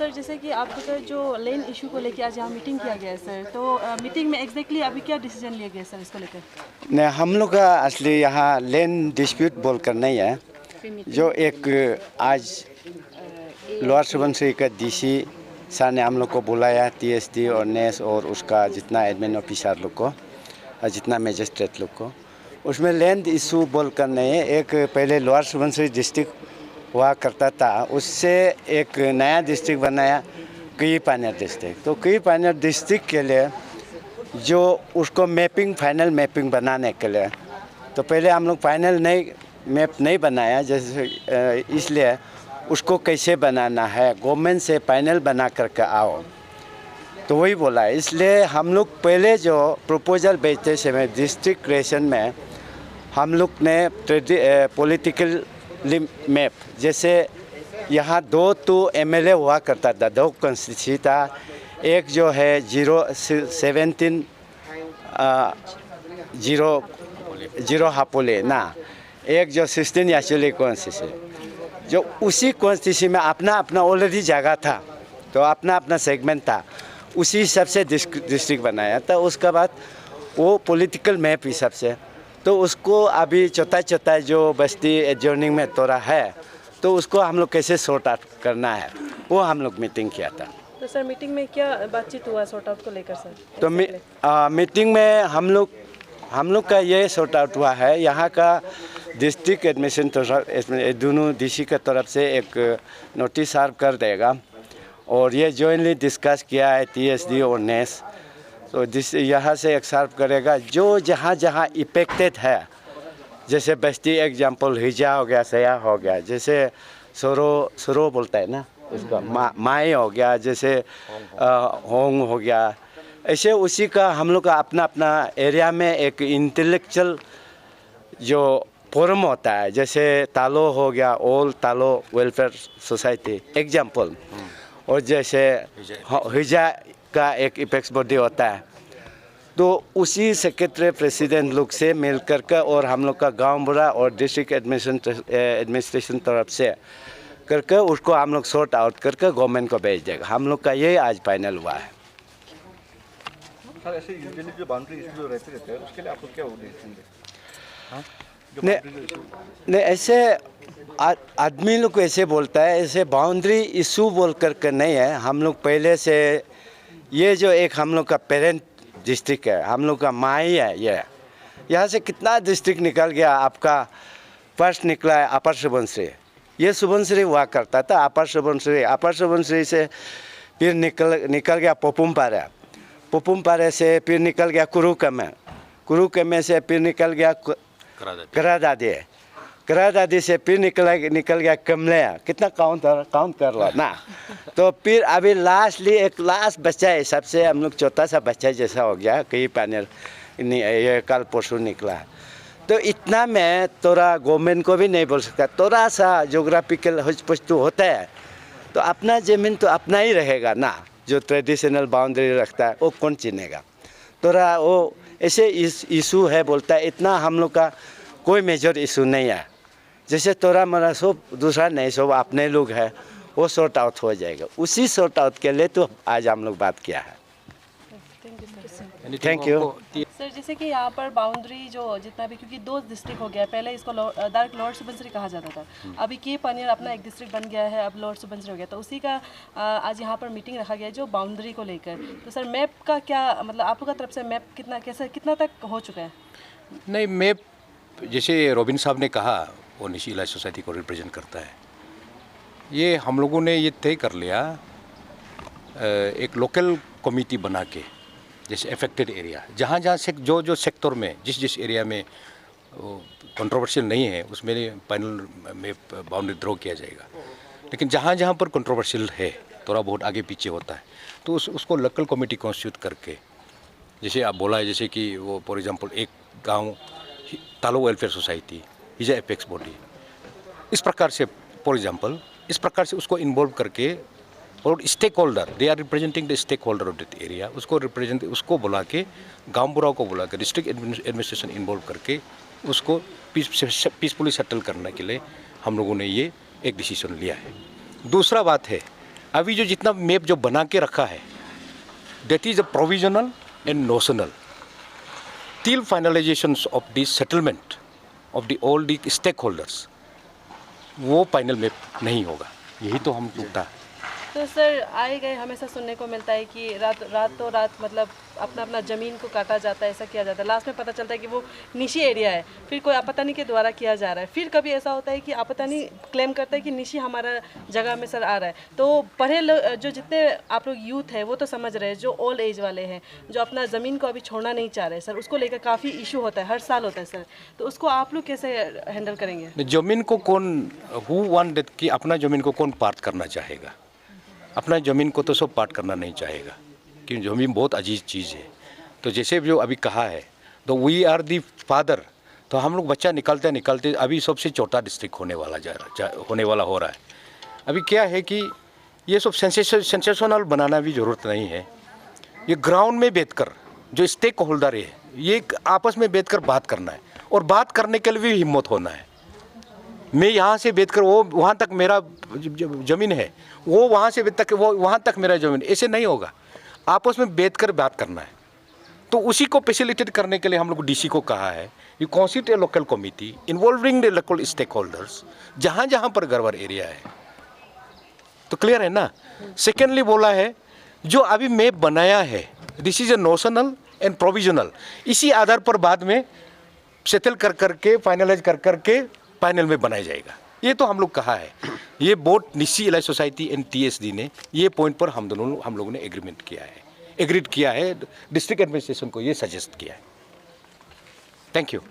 Sir जैसे कि आपका जो लैंड इशू को लेकर आज यहाँ मीटिंग किया गया है सर, तो मीटिंग में एग्जैक्टली अभी क्या डिसीजन लिया गया सर इसको लेकर? नहीं, हम लोग का असली यहाँ लैंड डिस्प्यूट बोलकर नहीं है। जो एक आज लोअर सुबनसिरी का डीसी सर ने हम लोग को बुलाया, टीएसडी और नेस और उसका जितना एडमिन ऑफिसर लोग को और जितना मजिस्ट्रेट लोग को, उसमें लैंड इशू बोलकर नहीं है। एक पहले लोअर सुबनसिरी डिस्ट्रिक्ट हुआ करता था, उससे एक नया डिस्ट्रिक्ट बनाया कई पानियर डिस्ट्रिक्ट। तो कई पानियर डिस्ट्रिक्ट के लिए जो उसको मैपिंग फाइनल मैपिंग बनाने के लिए, तो पहले हम लोग फाइनल मैप नहीं बनाया, जैसे इसलिए उसको कैसे बनाना है गवर्नमेंट से फाइनल बना करके आओ, तो वही बोला। इसलिए हम लोग पहले जो प्रपोजल भेजते समय डिस्ट्रिक्ट क्रिएशन में हम लोग ने पॉलिटिकल मैप, जैसे यहाँ 2 एमएलए हुआ करता था, 2 कॉन्स्टिट्यूंसी था। एक जो है 017 हापोले ना, एक जो 16 याचुली कॉन्स्टिट्यूंसी, जो उसी कॉन्स्टिट्यूंसी में अपना अपना ऑलरेडी जगह था, तो अपना अपना सेगमेंट था, उसी हिसाब से डिस्ट्रिक्ट बनाया था। उसके बाद वो पॉलिटिकल मैप हिसाब से, तो उसको अभी चौथा जो बस्ती एडजॉर्निंग में तोड़ा है, तो उसको हम लोग कैसे सॉर्ट आउट करना है, वो हम लोग मीटिंग किया था। तो सर मीटिंग में क्या बातचीत हुआ सॉर्ट आउट को लेकर सर? तो मीटिंग में हम लोग का ये सॉर्ट आउट हुआ है, यहाँ का डिस्ट्रिक्ट एडमिनिस्ट्रेशन दोनों डीसी की तरफ से एक नोटिस सर्व कर देगा, और ये जॉइंटली डिस्कस किया है टीएसडी और नेस। तो यहाँ से एक सर्व करेगा जो जहाँ जहाँ इफेक्टेड है, जैसे बस्ती एग्जाम्पल हिजा हो गया, सया हो गया, जैसे सुरो बोलता है ना उसका, माई हो गया, जैसे होंग हो गया, ऐसे उसी का हम लोग का अपना अपना एरिया में एक इंटेलेक्चुअल जो फोरम होता है, जैसे तालो हो गया, ऑल तालो वेलफेयर सोसाइटी एग्जाम्पल, और जैसे हिजा का एक इपेक्स बॉडी होता है, तो उसी सेक्रेटरी प्रेसिडेंट लोग से मिल करके और हम लोग का गांव बुरा और डिस्ट्रिक्ट एडमिनिस्ट्रेशन तरफ से करके उसको हम लोग सॉर्ट आउट करके गवर्नमेंट को भेज देगा। हम लोग का ये आज फाइनल हुआ है। सर ऐसे यूजुअली जो बाउंड्री इशू जो रहते हैं उसके लिए आप लोग क्या उद्देश्य नहीं, ऐसे आदमी लोग को ऐसे बोलता है, ऐसे बाउंड्री इशू बोल करके नहीं है। हम लोग पहले से ये जो एक हम लोग का पेरेंट डिस्ट्रिक्ट है, हम लोग का माई है, ये यहाँ से कितना डिस्ट्रिक्ट निकल गया। आपका फर्स्ट निकला है अपर सुबनसिरी, ये सुबनसिरी हुआ करता था, अपर सुबनसिरी से फिर निकल गया पुपुमपारे से फिर निकल गया कुरुकमे से फिर निकल गया करादादी से फिर निकल गया कमलिया। कितना काउंट कर लो ना। तो फिर अभी लास्ट बच्चा है, सबसे हम लोग छोटा सा बच्चा जैसा हो गया, कई पैनल ये कल परसों निकला। तो इतना मैं थोड़ा गवर्नमेंट को भी नहीं बोल सकता, थोड़ा सा जोग्राफिकल हजपस्तु होता है, तो अपना ज़मीन तो अपना ही रहेगा ना। जो ट्रेडिशनल बाउंड्री रखता है वो कौन चिनेगा। थोड़ा वो ऐसे इशू है बोलता है, इतना हम लोग का कोई मेजर इशू नहीं है। जैसे थोड़ा मोरा सब दूसरा नहीं, सब अपने लोग हैं, वो सॉर्ट आउट हो जाएगा। उसी सॉर्ट आउट के लिए तो आज हम लोग बात किया है। Thank you sir. जैसे कि यहाँ पर बाउंड्री जो जितना भी, क्योंकि 2 डिस्ट्रिक्ट हो गया, पहले इसको लोअर सुबनसिरी कहा जाता था, अभी के पानियर अपना एक डिस्ट्रिक्ट बन गया है, अब लोअर सुबनसिरी हो गया, तो उसी का आज यहाँ पर मीटिंग रखा गया है जो बाउंड्री को लेकर। तो सर मैप का क्या मतलब, आप लोग का तरफ से मैप कितना तक हो चुका है? नहीं, मैप जैसे रोबिन साहब ने कहा, वो निशी इलाज सोसाइटी को रिप्रेजेंट करता है। ये हम लोगों ने ये तय कर लिया एक लोकल कमिटी बना के, जैसे अफेक्टेड एरिया जहाँ से जो सेक्टर में जिस एरिया में कंट्रोवर्शियल नहीं है उसमें फाइनल में बाउंड्री ड्रॉ किया जाएगा। लेकिन जहाँ पर कंट्रोवर्शियल है, थोड़ा बहुत आगे पीछे होता है, तो उसको लोकल कमेटी कॉन्स्टिट्यूट करके, जैसे आप बोला है, जैसे कि वो फॉर एग्जांपल एक गांव तालो welfare society is apex body, इस प्रकार से फॉर एग्जांपल इस प्रकार से उसको इन्वॉल्व करके, और stakeholder, they are representing the stakeholder of that area, उसको बुला के, गाँव बुराओं को बुला के, डिस्ट्रिक्ट एडमिनिस्ट्रेशन इन्वॉल्व करके उसको पीसफुली सेटल करने के लिए हम लोगों ने ये एक डिसीजन लिया है। दूसरा बात है, अभी जो जितना मैप जो बना के रखा है that is a provisional and notional till finalisation of the settlement of the all the stakeholders, वो फाइनल मैप नहीं होगा। यही तो हम टूटा। तो सर आए गए हमेशा सुनने को मिलता है कि रात मतलब अपना अपना ज़मीन को काटा जाता है, ऐसा किया जाता है। लास्ट में पता चलता है कि वो निशी एरिया है, फिर कोई आपतानी के द्वारा किया जा रहा है। फिर कभी ऐसा होता है कि आपतानी क्लेम करता है कि निशी हमारा जगह में सर आ रहा है। तो पढ़े जो जितने आप लोग यूथ है वो तो समझ रहे हैं, जो ओल्ड एज वाले हैं जो अपना ज़मीन को अभी छोड़ना नहीं चाह रहे सर, उसको लेकर काफ़ी इशू होता है, हर साल होता है सर। तो उसको आप लोग कैसे हैंडल करेंगे? ज़मीन को कौन हु वांट दैट कि अपना ज़मीन को कौन पार्ट करना चाहेगा? अपना ज़मीन को तो सब पार्ट करना नहीं चाहेगा, क्योंकि ज़मीन बहुत अजीज चीज़ है। तो जैसे जो अभी कहा है तो वी आर दी फादर, तो हम लोग बच्चा निकलते निकलते अभी सबसे छोटा डिस्ट्रिक्ट होने वाला हो रहा है। अभी क्या है कि ये सब सेंसेशनल बनाना भी ज़रूरत नहीं है। ये ग्राउंड में बैठकर जो स्टेक होल्डर है ये आपस में बैठकर बात करना है, और बात करने के लिए भी हिम्मत होना है। मैं यहाँ से बैठकर वो वहाँ तक मेरा ज़मीन है, वो वहाँ से तक वो वहाँ तक मेरा ज़मीन, ऐसे नहीं होगा। आपस में बैठकर बात करना है। तो उसी को फैसिलिटेट करने के लिए हम लोग डीसी को कहा है you constitute a local committee involving the local stakeholders, जहाँ जहाँ पर गड़बड़ एरिया है। तो क्लियर है ना। सेकेंडली बोला है जो अभी मैप बनाया है this is a notional and provisional, इसी आधार पर बाद में सेटल कर करके फाइनलाइज कर करके फाइनल में बनाया जाएगा। ये तो हम लोग कहा है। ये both Nishi elite society and TSD ने ये पॉइंट पर हम लोगों ने एग्रीमेंट किया है, एग्रीड किया है, डिस्ट्रिक्ट एडमिनिस्ट्रेशन को ये सजेस्ट किया है। Thank you.